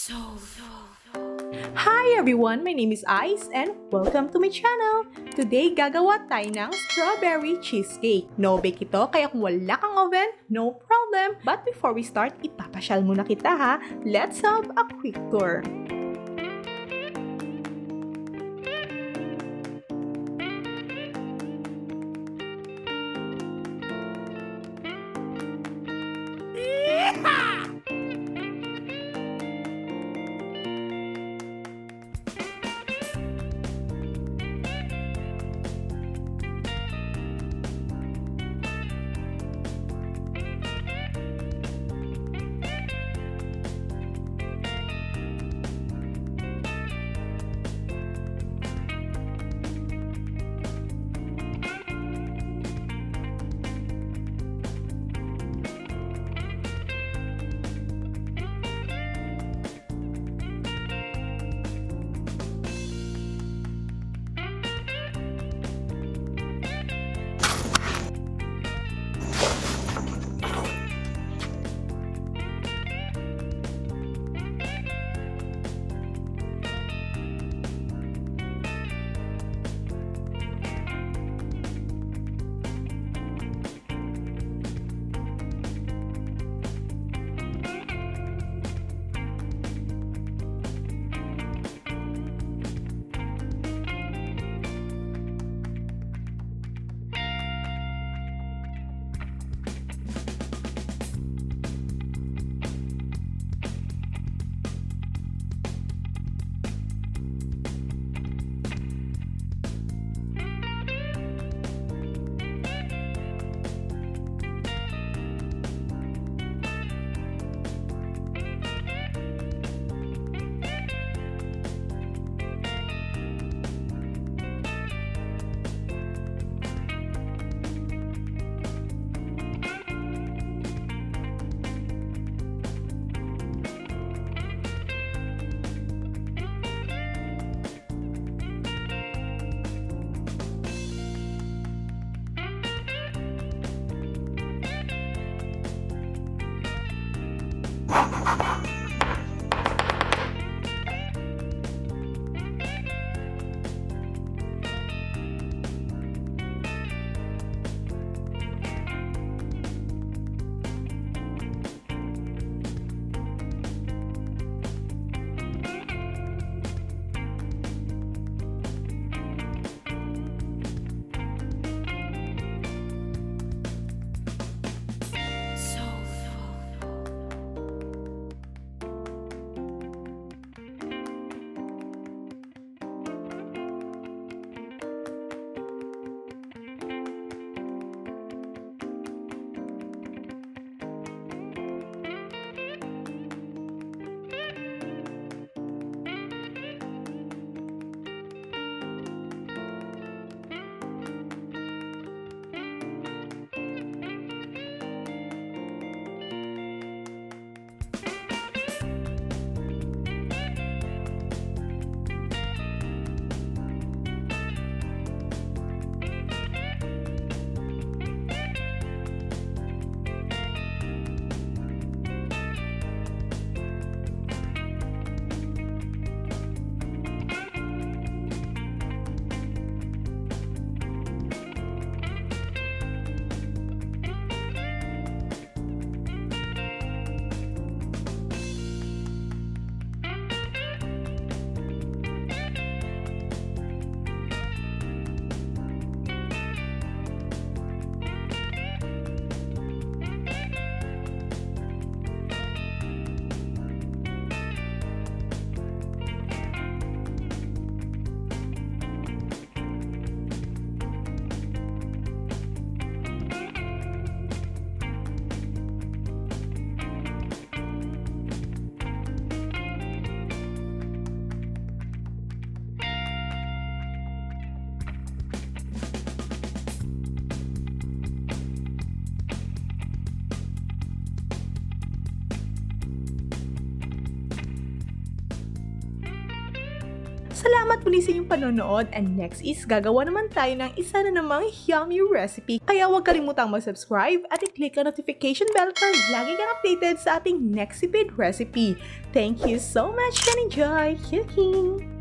Hi everyone! My name is Ice and welcome to my channel! Today, gagawa tayo ng strawberry cheesecake. No bake ito, kaya kung wala kang oven, no problem! But before we start, ipapasyal muna kita ha! Let's have a quick tour! Salamat muli sa inyong panonood, and next is gagawa naman tayo ng isa na namang yummy recipe. Kaya huwag kalimutang mag-subscribe at i-click ang notification bell para lagi kang updated sa ating next repeat recipe. Thank you so much and enjoy cooking!